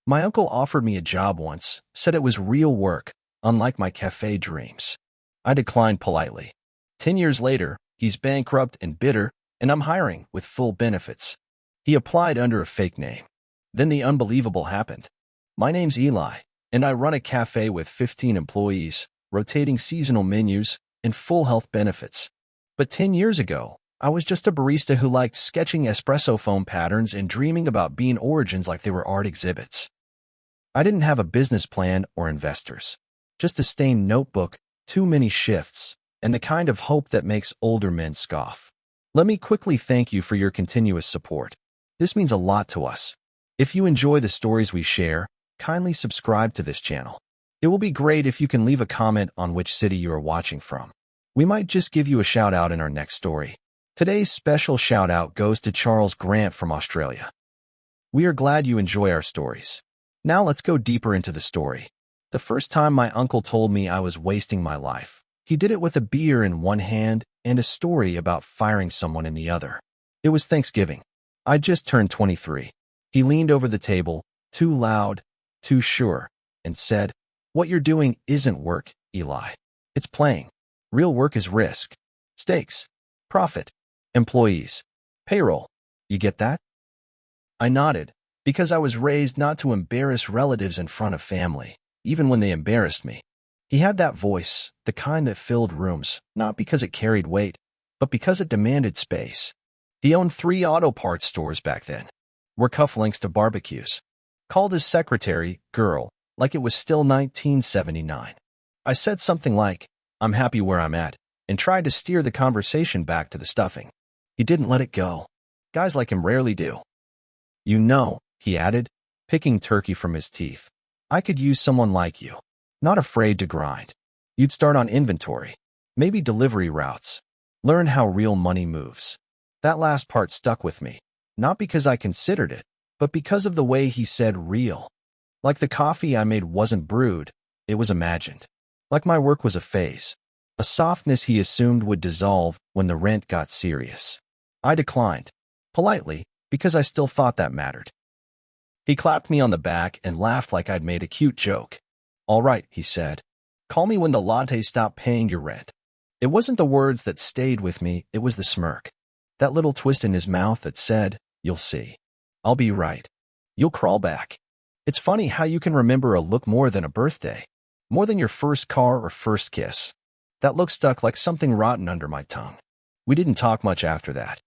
My uncle offered me a job once, said it was real work, unlike my cafe dreams. I declined politely. 10 years later, he's bankrupt and bitter, and I'm hiring with full benefits. He applied under a fake name. Then the unbelievable happened. My name's Eli, and I run a cafe with 15 employees, rotating seasonal menus, and full health benefits. But 10 years ago, I was just a barista who liked sketching espresso foam patterns and dreaming about bean origins like they were art exhibits. I didn't have a business plan or investors, just a stained notebook, too many shifts, and the kind of hope that makes older men scoff. Let me quickly thank you for your continuous support. This means a lot to us. If you enjoy the stories we share, kindly subscribe to this channel. It will be great if you can leave a comment on which city you are watching from. We might just give you a shout out in our next story. Today's special shout out goes to Charles Grant from Australia. We are glad you enjoy our stories. Now let's go deeper into the story. The first time my uncle told me I was wasting my life, he did it with a beer in one hand and a story about firing someone in the other. It was Thanksgiving. I just turned 23. He leaned over the table, too loud, too sure, and said, "What you're doing isn't work, Eli. It's playing. Real work is risk, stakes, profit, employees, payroll. You get that?" I nodded, because I was raised not to embarrass relatives in front of family, even when they embarrassed me. He had that voice, the kind that filled rooms, not because it carried weight, but because it demanded space. He owned 3 auto parts stores back then. Were cufflinks to barbecues. Called his secretary, girl, like it was still 1979. I said something like, "I'm happy where I'm at," and tried to steer the conversation back to the stuffing. He didn't let it go. Guys like him rarely do. "You know," he added, picking turkey from his teeth, "I could use someone like you. Not afraid to grind. You'd start on inventory, maybe delivery routes. Learn how real money moves." That last part stuck with me, not because I considered it, but because of the way he said real. Like the coffee I made wasn't brewed, it was imagined. Like my work was a phase, a softness he assumed would dissolve when the rent got serious. I declined, politely, because I still thought that mattered. He clapped me on the back and laughed like I'd made a cute joke. "All right," he said. "Call me when the lattes stop paying your rent." It wasn't the words that stayed with me, it was the smirk. That little twist in his mouth that said, "You'll see. I'll be right. You'll crawl back." It's funny how you can remember a look more than a birthday, more than your first car or first kiss. That look stuck like something rotten under my tongue. We didn't talk much after that.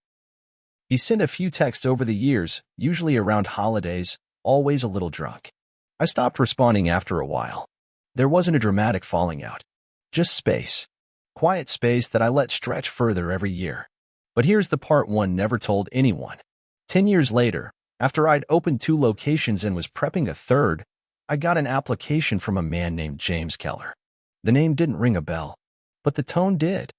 He sent a few texts over the years, usually around holidays, always a little drunk. I stopped responding after a while. There wasn't a dramatic falling out. Just space. Quiet space that I let stretch further every year. But here's the part one never told anyone. 10 years later, after I'd opened 2 locations and was prepping a third, I got an application from a man named James Keller. The name didn't ring a bell, but the tone did.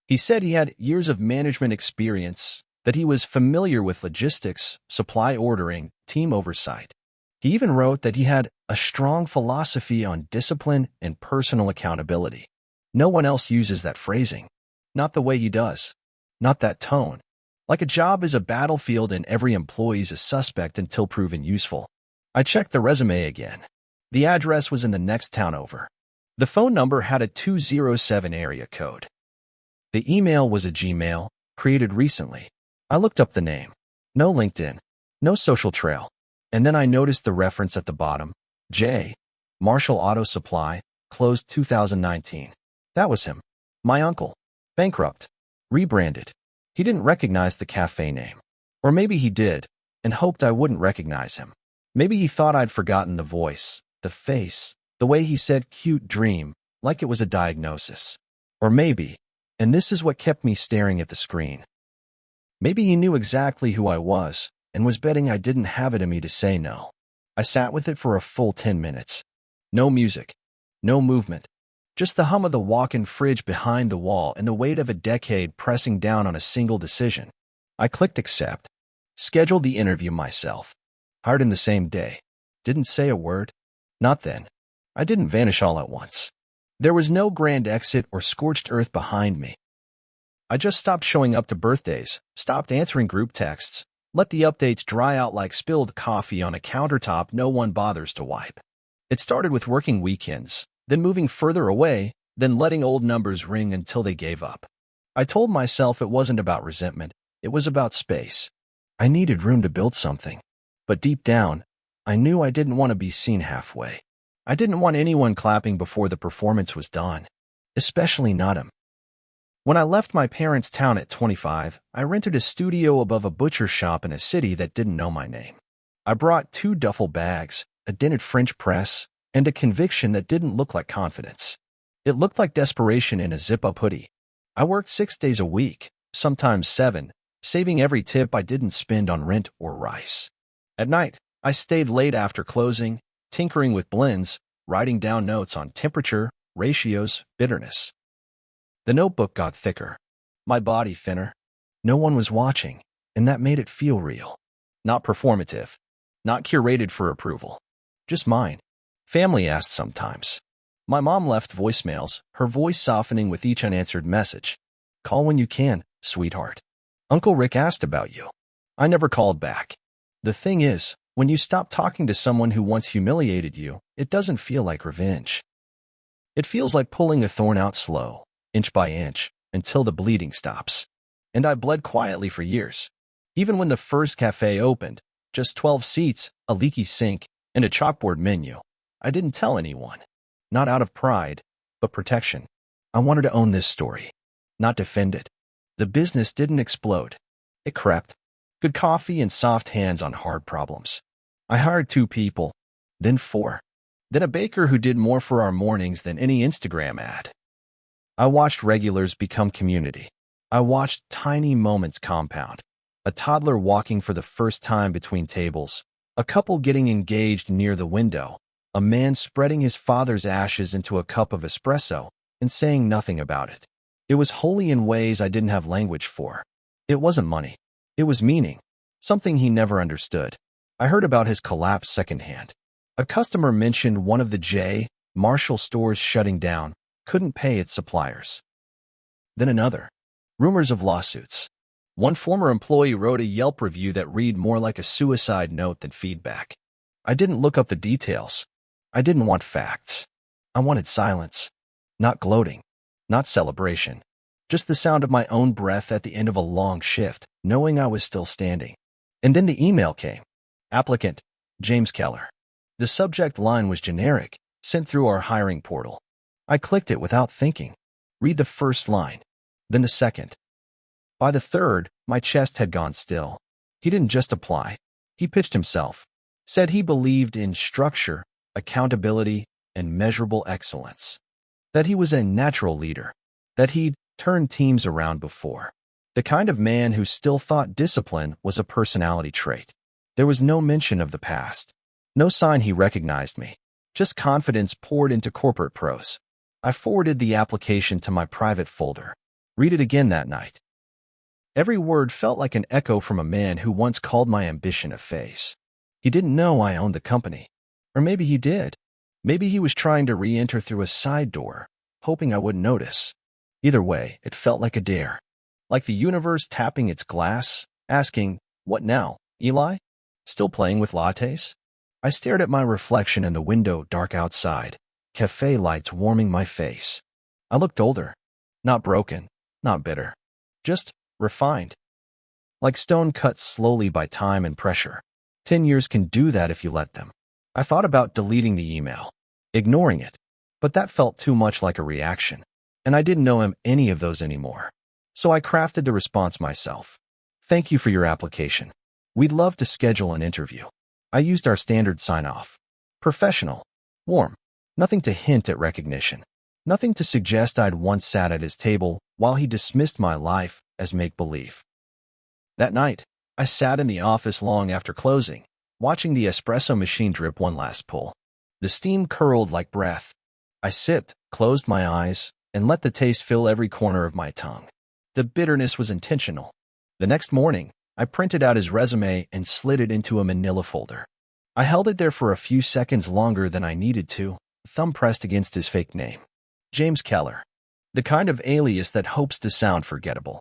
He said he had years of management experience, that he was familiar with logistics, supply ordering, team oversight. He even wrote that he had a strong philosophy on discipline and personal accountability. No one else uses that phrasing. Not the way he does. Not that tone. Like a job is a battlefield and every employee's a suspect until proven useful. I checked the resume again. The address was in the next town over. The phone number had a 207 area code. The email was a Gmail, created recently. I looked up the name. No LinkedIn. No social trail. And then I noticed the reference at the bottom. J. Marshall Auto Supply, closed 2019. That was him. My uncle. Bankrupt. Rebranded. He didn't recognize the cafe name. Or maybe he did, and hoped I wouldn't recognize him. Maybe he thought I'd forgotten the voice, the face, the way he said cute dream, like it was a diagnosis. Or maybe, and this is what kept me staring at the screen, maybe he knew exactly who I was, and was betting I didn't have it in me to say no. I sat with it for a full 10 minutes. No music. No movement. Just the hum of the walk-in fridge behind the wall and the weight of a decade pressing down on a single decision. I clicked accept. Scheduled the interview myself. Hired in the same day. Didn't say a word. Not then. I didn't vanish all at once. There was no grand exit or scorched earth behind me. I just stopped showing up to birthdays, stopped answering group texts, Let the updates dry out like spilled coffee on a countertop no one bothers to wipe. It started with working weekends, then moving further away, then letting old numbers ring until they gave up. I told myself it wasn't about resentment, it was about space. I needed room to build something. But deep down, I knew I didn't want to be seen halfway. I didn't want anyone clapping before the performance was done, especially not him. When I left my parents' town at 25, I rented a studio above a butcher shop in a city that didn't know my name. I brought 2 duffel bags, a dented French press, and a conviction that didn't look like confidence. It looked like desperation in a zip-up hoodie. I worked 6 days a week, sometimes 7, saving every tip I didn't spend on rent or rice. At night, I stayed late after closing, tinkering with blends, writing down notes on temperature, ratios, bitterness. The notebook got thicker, my body thinner. No one was watching, and that made it feel real. Not performative, not curated for approval. Just mine. Family asked sometimes. My mom left voicemails, her voice softening with each unanswered message. Call when you can, sweetheart. Uncle Rick asked about you. I never called back. The thing is, when you stop talking to someone who once humiliated you, it doesn't feel like revenge. It feels like pulling a thorn out slow, inch by inch, until the bleeding stops. And I bled quietly for years. Even when the first cafe opened, just 12 seats, a leaky sink, and a chalkboard menu, I didn't tell anyone. Not out of pride, but protection. I wanted to own this story, not defend it. The business didn't explode. It crept. Good coffee and soft hands on hard problems. I hired 2 people, then 4, then a baker who did more for our mornings than any Instagram ad. I watched regulars become community. I watched tiny moments compound. A toddler walking for the first time between tables, a couple getting engaged near the window, a man spreading his father's ashes into a cup of espresso and saying nothing about it. It was holy in ways I didn't have language for. It wasn't money. It was meaning, something he never understood. I heard about his collapse secondhand. A customer mentioned one of the J. Marshall stores shutting down, couldn't pay its suppliers. Then another. Rumors of lawsuits. One former employee wrote a Yelp review that read more like a suicide note than feedback. I didn't look up the details. I didn't want facts. I wanted silence. Not gloating. Not celebration. Just the sound of my own breath at the end of a long shift, knowing I was still standing. And then the email came. Applicant, James Keller. The subject line was generic, sent through our hiring portal. I clicked it without thinking. Read the first line, then the second. By the third, my chest had gone still. He didn't just apply. He pitched himself. Said he believed in structure, accountability, and measurable excellence. That he was a natural leader. That he'd turned teams around before. The kind of man who still thought discipline was a personality trait. There was no mention of the past. No sign he recognized me. Just confidence poured into corporate prose. I forwarded the application to my private folder. Read it again that night. Every word felt like an echo from a man who once called my ambition a phase. He didn't know I owned the company. Or maybe he did. Maybe he was trying to re-enter through a side door, hoping I wouldn't notice. Either way, it felt like a dare. Like the universe tapping its glass, asking, "What now, Eli? Still playing with lattes?" I stared at my reflection in the window dark outside, cafe lights warming my face. I looked older. Not broken, not bitter. Just refined. Like stone cut slowly by time and pressure. 10 years can do that if you let them. I thought about deleting the email, ignoring it, but that felt too much like a reaction, and I didn't know any of those anymore. So I crafted the response myself. Thank you for your application. We'd love to schedule an interview. I used our standard sign-off. Professional. Warm. Nothing to hint at recognition. Nothing to suggest I'd once sat at his table while he dismissed my life as make-believe. That night, I sat in the office long after closing, watching the espresso machine drip one last pull. The steam curled like breath. I sipped, closed my eyes, and let the taste fill every corner of my tongue. The bitterness was intentional. The next morning, I printed out his resume and slid it into a manila folder. I held it there for a few seconds longer than I needed to, thumb pressed against his fake name. James Keller. The kind of alias that hopes to sound forgettable.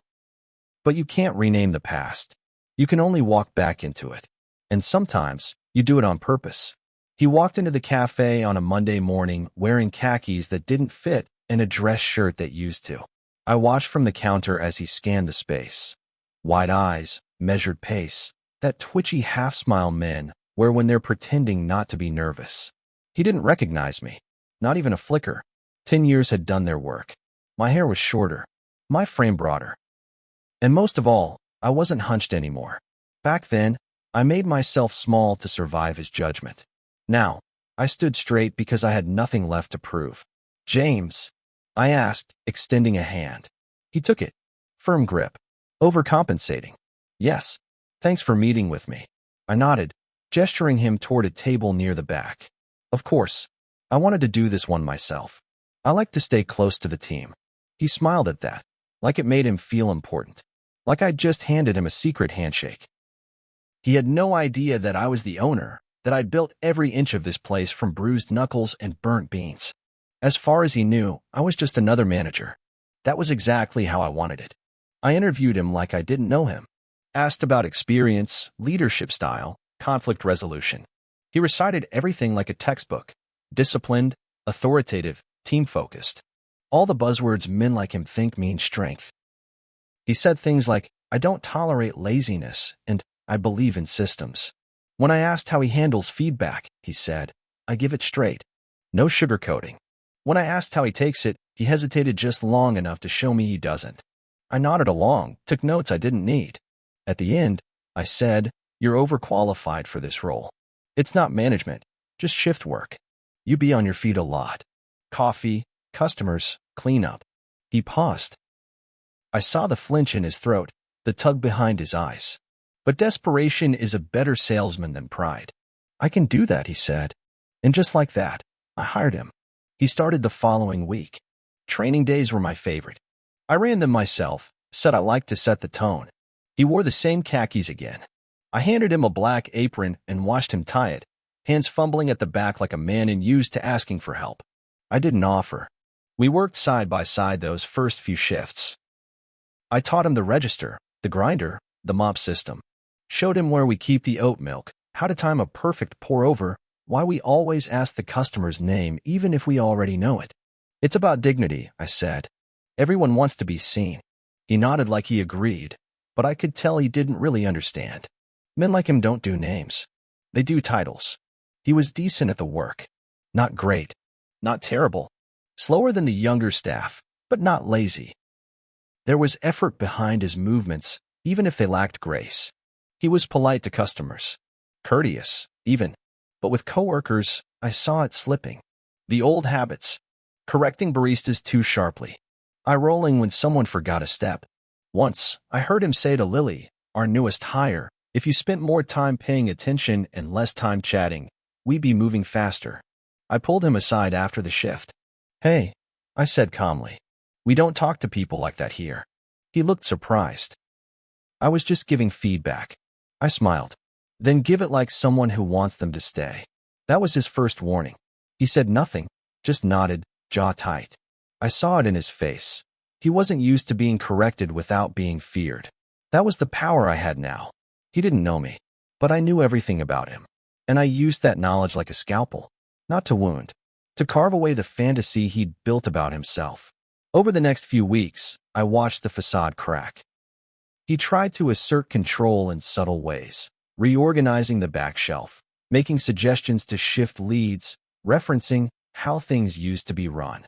But you can't rename the past. You can only walk back into it. And sometimes, you do it on purpose. He walked into the cafe on a Monday morning wearing khakis that didn't fit and a dress shirt that used to. I watched from the counter as he scanned the space. Wide eyes, measured pace, that twitchy half-smile men wear when they're pretending not to be nervous. He didn't recognize me, not even a flicker. 10 years had done their work. My hair was shorter, my frame broader. And most of all, I wasn't hunched anymore. Back then, I made myself small to survive his judgment. Now, I stood straight because I had nothing left to prove. "James," I asked, extending a hand. He took it. Firm grip. Overcompensating. "Yes. Thanks for meeting with me." I nodded, gesturing him toward a table near the back. Of course, I wanted to do this one myself. I like to stay close to the team. He smiled at that, like it made him feel important. Like I'd just handed him a secret handshake. He had no idea that I was the owner, that I'd built every inch of this place from bruised knuckles and burnt beans. As far as he knew, I was just another manager. That was exactly how I wanted it. I interviewed him like I didn't know him. Asked about experience, leadership style, conflict resolution. He recited everything like a textbook. Disciplined, authoritative, team-focused. All the buzzwords men like him think mean strength. He said things like, "I don't tolerate laziness," and "I believe in systems." When I asked how he handles feedback, he said, "I give it straight. No sugarcoating." When I asked how he takes it, he hesitated just long enough to show me he doesn't. I nodded along, took notes I didn't need. At the end, I said, "You're overqualified for this role. It's not management, just shift work. You be on your feet a lot. Coffee, customers, cleanup." He paused. I saw the flinch in his throat, the tug behind his eyes. But desperation is a better salesman than pride. "I can do that," he said. And just like that, I hired him. He started the following week. Training days were my favorite. I ran them myself, said I liked to set the tone. He wore the same khakis again. I handed him a black apron and watched him tie it, hands fumbling at the back like a man used to asking for help. I didn't offer. We worked side by side those first few shifts. I taught him the register, the grinder, the mop system. Showed him where we keep the oat milk, how to time a perfect pour-over, why we always ask the customer's name even if we already know it. "It's about dignity," I said. "Everyone wants to be seen." He nodded like he agreed, but I could tell he didn't really understand. Men like him don't do names. They do titles. He was decent at the work. Not great. Not terrible. Slower than the younger staff, but not lazy. There was effort behind his movements, even if they lacked grace. He was polite to customers. Courteous, even. But with coworkers, I saw it slipping. The old habits. Correcting baristas too sharply. Eye-rolling when someone forgot a step. Once, I heard him say to Lily, our newest hire, "If you spent more time paying attention and less time chatting, we'd be moving faster." I pulled him aside after the shift. "Hey," I said calmly. "We don't talk to people like that here." He looked surprised. "I was just giving feedback." I smiled. "Then give it like someone who wants them to stay." That was his first warning. He said nothing, just nodded, jaw tight. I saw it in his face. He wasn't used to being corrected without being feared. That was the power I had now. He didn't know me, but I knew everything about him. And I used that knowledge like a scalpel, not to wound, to carve away the fantasy he'd built about himself. Over the next few weeks, I watched the facade crack. He tried to assert control in subtle ways, reorganizing the back shelf, making suggestions to shift leads, referencing how things used to be run.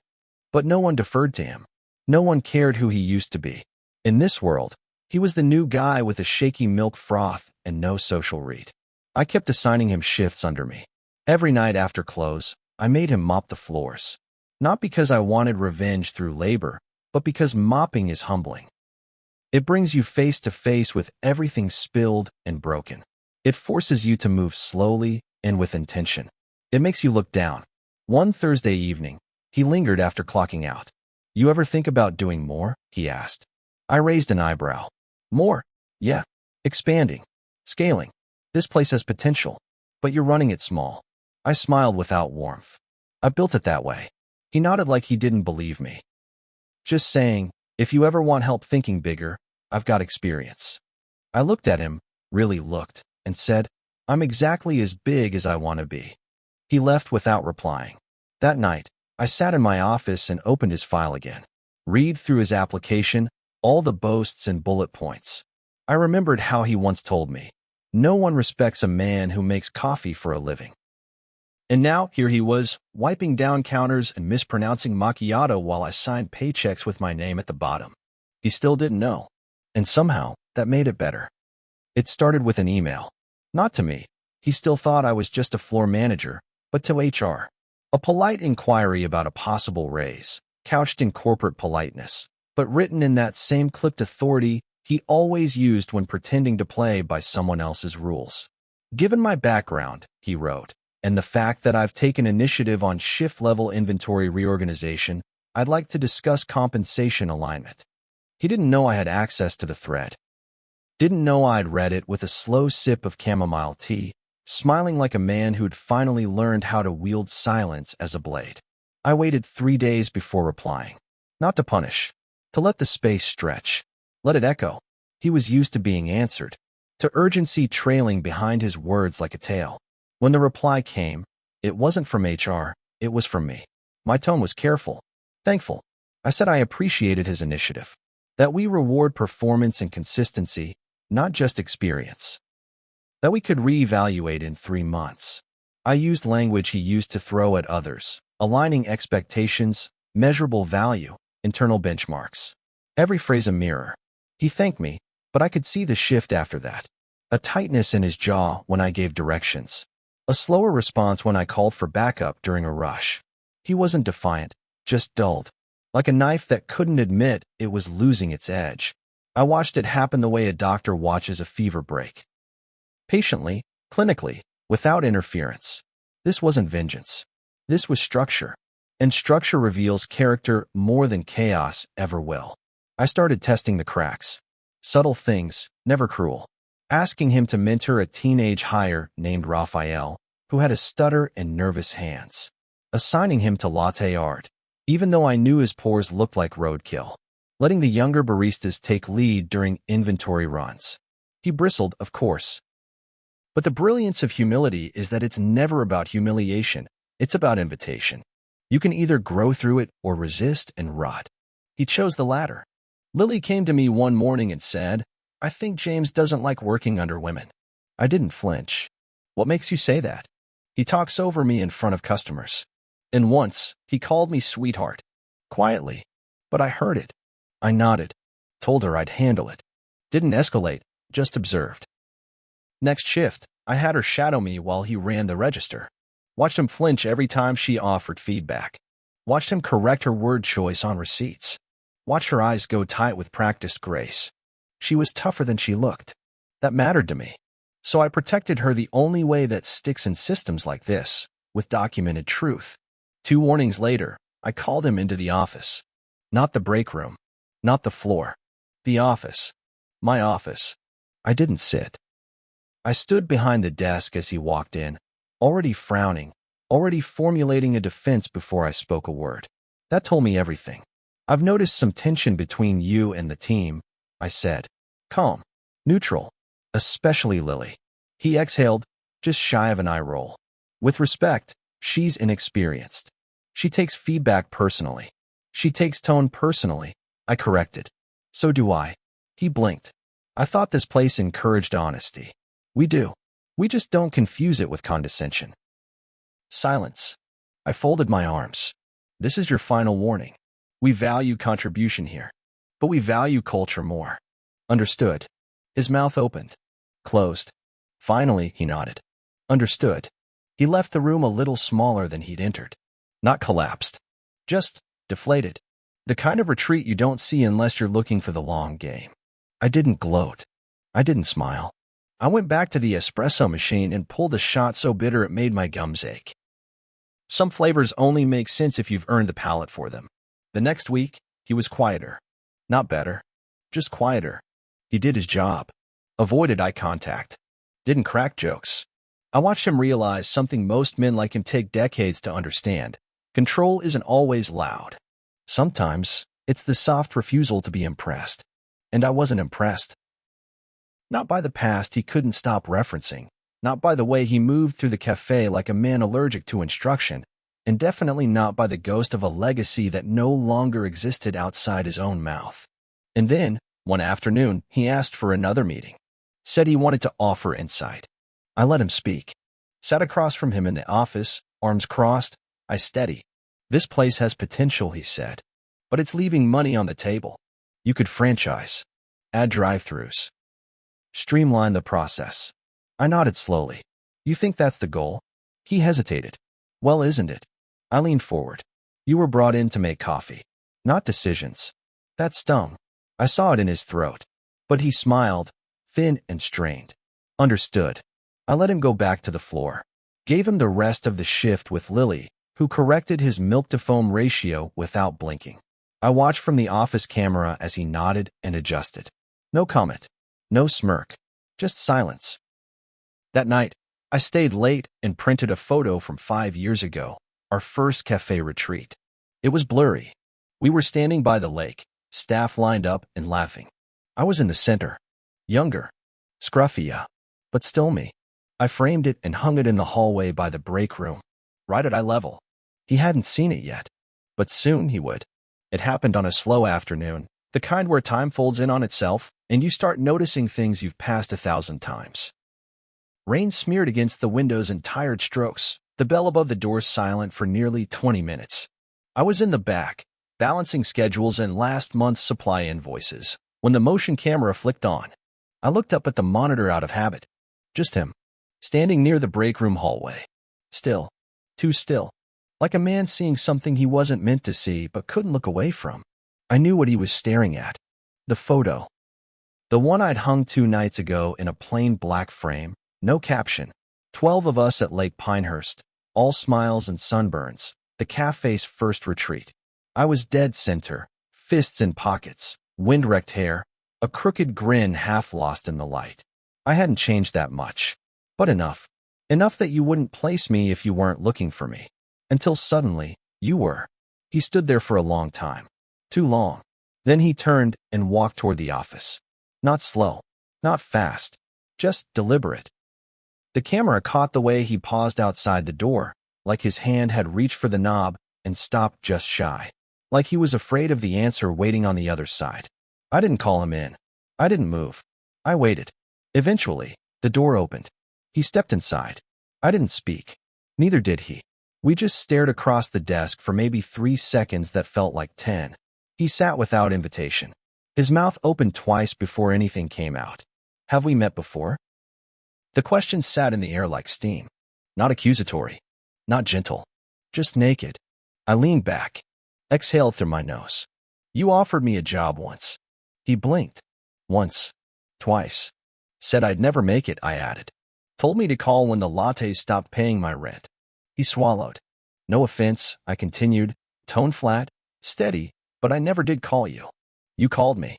But no one deferred to him. No one cared who he used to be. In this world, he was the new guy with a shaky milk froth and no social read. I kept assigning him shifts under me. Every night after close, I made him mop the floors. Not because I wanted revenge through labor, but because mopping is humbling. It brings you face to face with everything spilled and broken. It forces you to move slowly and with intention. It makes you look down. One Thursday evening, he lingered after clocking out. "You ever think about doing more?" he asked. I raised an eyebrow. "More? Yeah. Expanding. Scaling. This place has potential, but you're running it small." I smiled without warmth. "I built it that way." He nodded like he didn't believe me. "Just saying, if you ever want help thinking bigger, I've got experience." I looked at him, really looked, and said, "I'm exactly as big as I want to be." He left without replying. That night, I sat in my office and opened his file again. Read through his application, all the boasts and bullet points. I remembered how he once told me, "No one respects a man who makes coffee for a living." And now, here he was, wiping down counters and mispronouncing macchiato while I signed paychecks with my name at the bottom. He still didn't know. And somehow, that made it better. It started with an email. Not to me. He still thought I was just a floor manager, but to HR. A polite inquiry about a possible raise, couched in corporate politeness, but written in that same clipped authority he always used when pretending to play by someone else's rules. "Given my background," he wrote, "and the fact that I've taken initiative on shift-level inventory reorganization, I'd like to discuss compensation alignment." He didn't know I had access to the thread. Didn't know I'd read it with a slow sip of chamomile tea, smiling like a man who'd finally learned how to wield silence as a blade. I waited 3 days before replying. Not to punish. To let the space stretch. Let it echo. He was used to being answered. To urgency trailing behind his words like a tail. When the reply came, it wasn't from HR, it was from me. My tone was careful. Thankful. I said I appreciated his initiative. That we reward performance and consistency, not just experience. That we could reevaluate in 3 months. I used language he used to throw at others, aligning expectations, measurable value, internal benchmarks. Every phrase a mirror. He thanked me, but I could see the shift after that. A tightness in his jaw when I gave directions. A slower response when I called for backup during a rush. He wasn't defiant, just dulled. Like a knife that couldn't admit it was losing its edge. I watched it happen the way a doctor watches a fever break. Patiently, clinically, without interference. This wasn't vengeance. This was structure. And structure reveals character more than chaos ever will. I started testing the cracks. Subtle things, never cruel. Asking him to mentor a teenage hire named Raphael, who had a stutter and nervous hands. Assigning him to latte art, even though I knew his pours looked like roadkill. Letting the younger baristas take lead during inventory runs. He bristled, of course. But the brilliance of humility is that it's never about humiliation, it's about invitation. You can either grow through it or resist and rot. He chose the latter. Lily came to me one morning and said, "I think James doesn't like working under women." I didn't flinch. "What makes you say that?" "He talks over me in front of customers." And once, he called me sweetheart. Quietly. But I heard it. I nodded. Told her I'd handle it. Didn't escalate, just observed. Next shift, I had her shadow me while he ran the register. Watched him flinch every time she offered feedback. Watched him correct her word choice on receipts. Watched her eyes go tight with practiced grace. She was tougher than she looked. That mattered to me. So I protected her the only way that sticks in systems like this, with documented truth. 2 warnings later, I called him into the office. Not the break room. Not the floor. The office. My office. I didn't sit. I stood behind the desk as he walked in, already frowning, already formulating a defense before I spoke a word. That told me everything. "I've noticed some tension between you and the team," I said. Calm. Neutral. Especially Lily. He exhaled, just shy of an eye roll. "With respect, she's inexperienced. She takes feedback personally. She takes tone personally," I corrected. "So do I." He blinked. "I thought this place encouraged honesty." "We do. We just don't confuse it with condescension." Silence. I folded my arms. "This is your final warning. We value contribution here, but we value culture more." "Understood." His mouth opened. Closed. Finally, he nodded. "Understood." He left the room a little smaller than he'd entered. Not collapsed. Just deflated. The kind of retreat you don't see unless you're looking for the long game. I didn't gloat. I didn't smile. I went back to the espresso machine and pulled a shot so bitter it made my gums ache. Some flavors only make sense if you've earned the palate for them. The next week, he was quieter. Not better. Just quieter. He did his job. Avoided eye contact. Didn't crack jokes. I watched him realize something most men like him take decades to understand. Control isn't always loud. Sometimes, it's the soft refusal to be impressed. And I wasn't impressed. Not by the past he couldn't stop referencing, not by the way he moved through the cafe like a man allergic to instruction, and definitely not by the ghost of a legacy that no longer existed outside his own mouth. And then, one afternoon, he asked for another meeting. Said he wanted to offer insight. I let him speak. Sat across from him in the office, arms crossed, eyes steady. This place has potential, he said, but it's leaving money on the table. You could franchise, add drive-thrus, streamline the process. I nodded slowly. You think that's the goal? He hesitated. Well, isn't it? I leaned forward. You were brought in to make coffee, not decisions. That stung. I saw it in his throat. But he smiled, thin and strained. Understood. I let him go back to the floor. Gave him the rest of the shift with Lily, who corrected his milk-to-foam ratio without blinking. I watched from the office camera as he nodded and adjusted. No comment. No smirk. Just silence. That night, I stayed late and printed a photo from 5 years ago, our first cafe retreat. It was blurry. We were standing by the lake, staff lined up and laughing. I was in the center. Younger. Scruffy, but still me. I framed it and hung it in the hallway by the break room, right at eye level. He hadn't seen it yet, but soon he would. It happened on a slow afternoon, the kind where time folds in on itself and you start noticing things you've passed 1,000 times. Rain smeared against the windows in tired strokes, the bell above the door silent for nearly 20 minutes. I was in the back, balancing schedules and last month's supply invoices, when the motion camera flicked on. I looked up at the monitor out of habit. Just him, standing near the break room hallway. Still. Too still. Like a man seeing something he wasn't meant to see but couldn't look away from. I knew what he was staring at. The photo. The one I'd hung 2 nights ago in a plain black frame, no caption. 12 of us at Lake Pinehurst, all smiles and sunburns, the cafe's first retreat. I was dead center, fists in pockets, wind-wrecked hair, a crooked grin half lost in the light. I hadn't changed that much, but enough. Enough that you wouldn't place me if you weren't looking for me. Until suddenly, you were. He stood there for a long time. Too long. Then he turned and walked toward the office. Not slow. Not fast. Just deliberate. The camera caught the way he paused outside the door, like his hand had reached for the knob and stopped just shy. Like he was afraid of the answer waiting on the other side. I didn't call him in. I didn't move. I waited. Eventually, the door opened. He stepped inside. I didn't speak. Neither did he. We just stared across the desk for maybe 3 seconds that felt like 10. He sat without invitation. His mouth opened twice before anything came out. Have we met before? The question sat in the air like steam. Not accusatory. Not gentle. Just naked. I leaned back. Exhaled through my nose. You offered me a job once. He blinked. Once. Twice. Said I'd never make it, I added. Told me to call when the lattes stopped paying my rent. He swallowed. No offense, I continued, tone flat, steady, but I never did call you. You called me.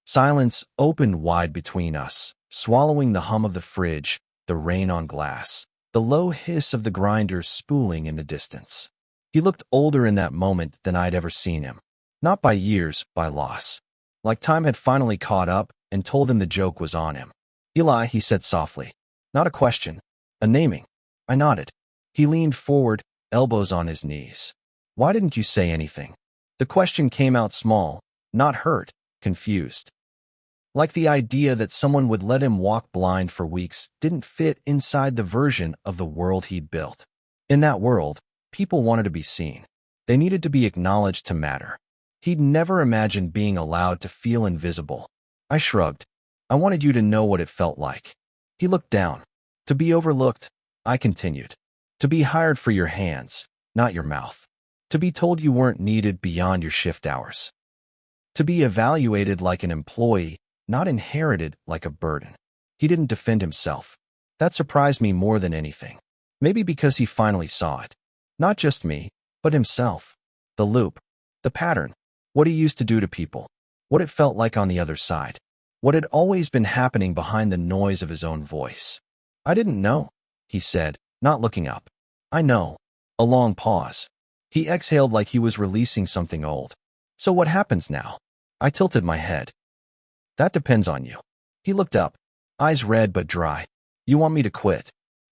Silence opened wide between us, swallowing the hum of the fridge, the rain on glass, the low hiss of the grinder spooling in the distance. He looked older in that moment than I'd ever seen him. Not by years, by loss. Like time had finally caught up and told him the joke was on him. Eli, he said softly. Not a question. A naming. I nodded. He leaned forward, elbows on his knees. Why didn't you say anything? The question came out small, not hurt, confused. Like the idea that someone would let him walk blind for weeks didn't fit inside the version of the world he'd built. In that world, people wanted to be seen. They needed to be acknowledged to matter. He'd never imagined being allowed to feel invisible. I shrugged. I wanted you to know what it felt like. He looked down. To be overlooked, I continued. To be hired for your hands, not your mouth. To be told you weren't needed beyond your shift hours. To be evaluated like an employee, not inherited like a burden. He didn't defend himself. That surprised me more than anything. Maybe because he finally saw it. Not just me, but himself. The loop. The pattern. What he used to do to people. What it felt like on the other side. What had always been happening behind the noise of his own voice. I didn't know, he said, not looking up. I know. A long pause. He exhaled like he was releasing something old. So what happens now? I tilted my head. That depends on you. He looked up, eyes red but dry. You want me to quit?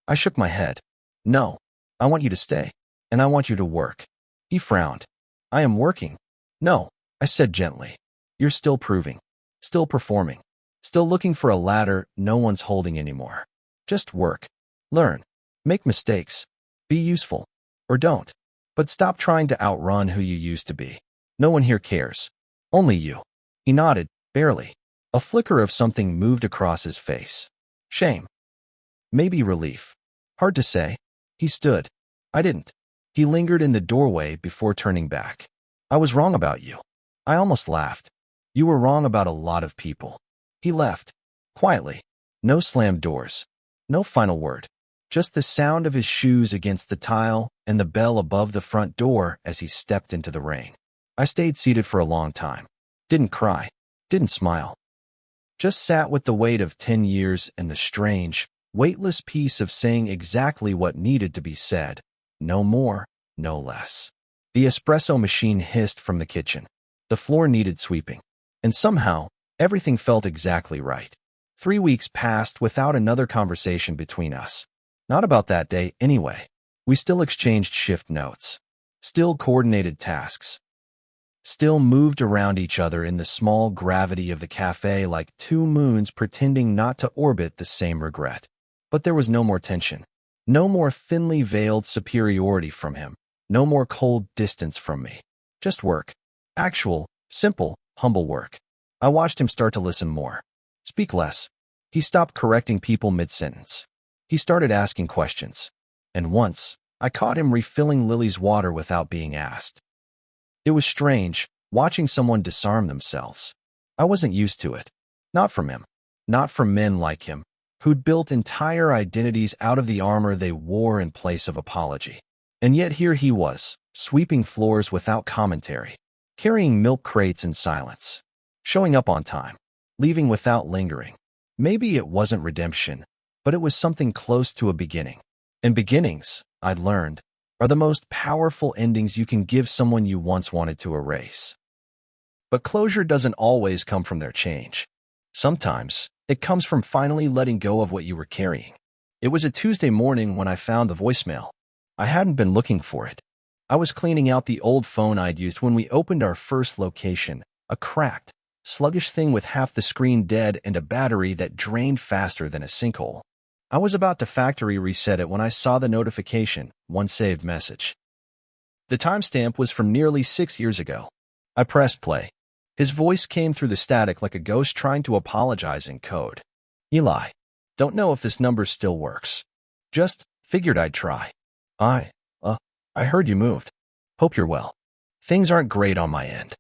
I shook my head. No, I want you to stay, and I want you to work. He frowned. I am working. No, I said gently. You're still proving, still performing, still looking for a ladder no one's holding anymore. Just work, learn, make mistakes, be useful, or don't. But stop trying to outrun who you used to be. No one here cares. Only you. He nodded, barely. A flicker of something moved across his face. Shame. Maybe relief. Hard to say. He stood. I didn't. He lingered in the doorway before turning back. I was wrong about you. I almost laughed. You were wrong about a lot of people. He left. Quietly. No slammed doors. No final word. Just the sound of his shoes against the tile and the bell above the front door as he stepped into the rain. I stayed seated for a long time. Didn't cry. Didn't smile. Just sat with the weight of 10 years and the strange, weightless peace of saying exactly what needed to be said. No more, no less. The espresso machine hissed from the kitchen. The floor needed sweeping. And somehow, everything felt exactly right. 3 weeks passed without another conversation between us. Not about that day, anyway. We still exchanged shift notes. Still coordinated tasks. Still moved around each other in the small gravity of the cafe like two moons pretending not to orbit the same regret. But there was no more tension. No more thinly veiled superiority from him. No more cold distance from me. Just work. Actual, simple, humble work. I watched him start to listen more. Speak less. He stopped correcting people mid-sentence. He started asking questions. And once, I caught him refilling Lily's water without being asked. It was strange, watching someone disarm themselves. I wasn't used to it. Not from him. Not from men like him, who'd built entire identities out of the armor they wore in place of apology. And yet here he was, sweeping floors without commentary, carrying milk crates in silence, showing up on time, leaving without lingering. Maybe it wasn't redemption, but it was something close to a beginning. And beginnings, I'd learned, are the most powerful endings you can give someone you once wanted to erase. But closure doesn't always come from their change. Sometimes, it comes from finally letting go of what you were carrying. It was a Tuesday morning when I found the voicemail. I hadn't been looking for it. I was cleaning out the old phone I'd used when we opened our first location, a cracked, sluggish thing with half the screen dead and a battery that drained faster than a sinkhole. I was about to factory reset it when I saw the notification, one saved message. The timestamp was from nearly 6 years ago. I pressed play. His voice came through the static like a ghost trying to apologize in code. Eli, don't know if this number still works. Just figured I'd try. I heard you moved. Hope you're well. Things aren't great on my end.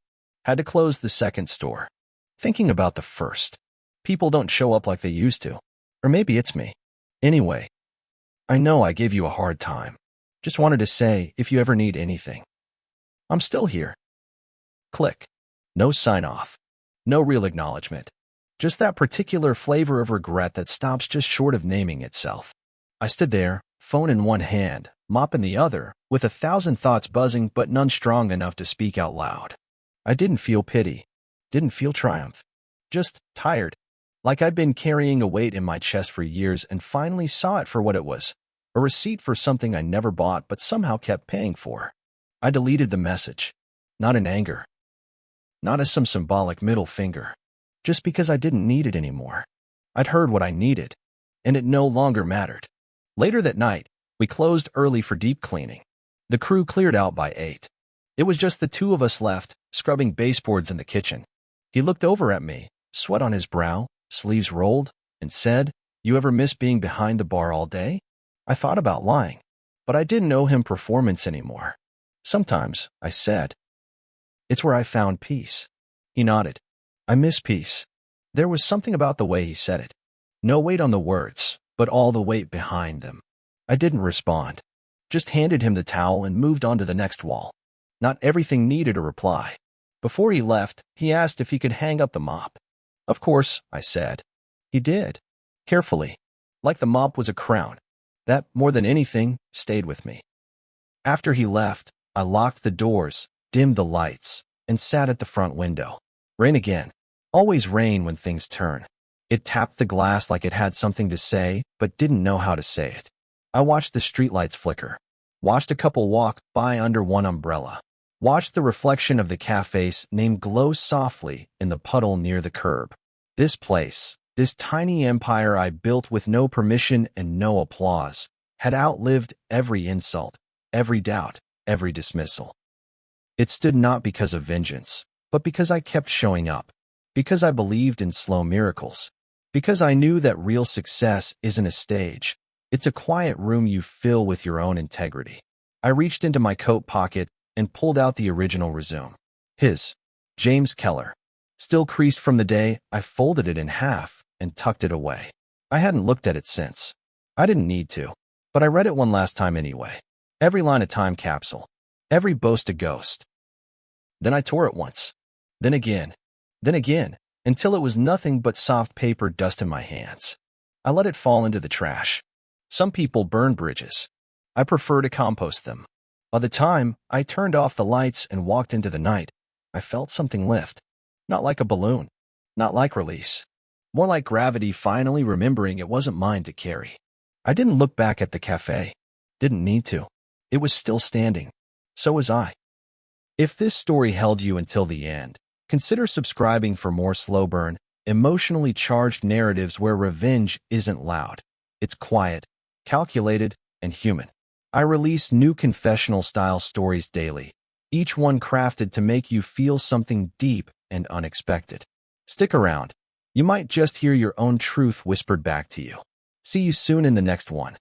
Had to close the second store. Thinking about the first. People don't show up like they used to. Or maybe it's me. Anyway, I know I gave you a hard time. Just wanted to say if you ever need anything. I'm still here. Click. No sign-off. No real acknowledgement. Just that particular flavor of regret that stops just short of naming itself. I stood there, phone in one hand, mop in the other, with 1,000 thoughts buzzing but none strong enough to speak out loud. I didn't feel pity. Didn't feel triumph. Just tired. Like I'd been carrying a weight in my chest for years and finally saw it for what it was. A receipt for something I never bought but somehow kept paying for. I deleted the message. Not in anger. Not as some symbolic middle finger. Just because I didn't need it anymore. I'd heard what I needed, and it no longer mattered. Later that night, we closed early for deep cleaning. The crew cleared out by 8. It was just the two of us left, scrubbing baseboards in the kitchen. He looked over at me, sweat on his brow, sleeves rolled, and said, "You ever miss being behind the bar all day?" I thought about lying, but I didn't owe him performance anymore. Sometimes, I said. It's where I found peace. He nodded. I miss peace. There was something about the way he said it. No weight on the words, but all the weight behind them. I didn't respond. Just handed him the towel and moved on to the next wall. Not everything needed a reply. Before he left, he asked if he could hang up the mop. Of course, I said. He did. Carefully. Like the mop was a crown. That, more than anything, stayed with me. After he left, I locked the doors, dimmed the lights, and sat at the front window. Rain again. Always rain when things turn. It tapped the glass like it had something to say, but didn't know how to say it. I watched the streetlights flicker, watched a couple walk by under one umbrella, watched the reflection of the cafe's name glow softly in the puddle near the curb. This place, this tiny empire I built with no permission and no applause, had outlived every insult, every doubt, every dismissal. It stood not because of vengeance, but because I kept showing up, because I believed in slow miracles, because I knew that real success isn't a stage, it's a quiet room you fill with your own integrity. I reached into my coat pocket and pulled out the original resume. His, James Keller. Still creased from the day, I folded it in half and tucked it away. I hadn't looked at it since. I didn't need to, but I read it one last time anyway. Every line a time capsule, every boast a ghost. Then I tore it once, then again, until it was nothing but soft paper dust in my hands. I let it fall into the trash. Some people burn bridges. I prefer to compost them. By the time I turned off the lights and walked into the night, I felt something lift. Not like a balloon, not like release. More like gravity finally remembering it wasn't mine to carry. I didn't look back at the cafe. Didn't need to. It was still standing. So was I. If this story held you until the end, consider subscribing for more slow burn, emotionally charged narratives where revenge isn't loud. It's quiet, calculated, and human. I release new confessional-style stories daily, each one crafted to make you feel something deep and unexpected. Stick around. You might just hear your own truth whispered back to you. See you soon in the next one.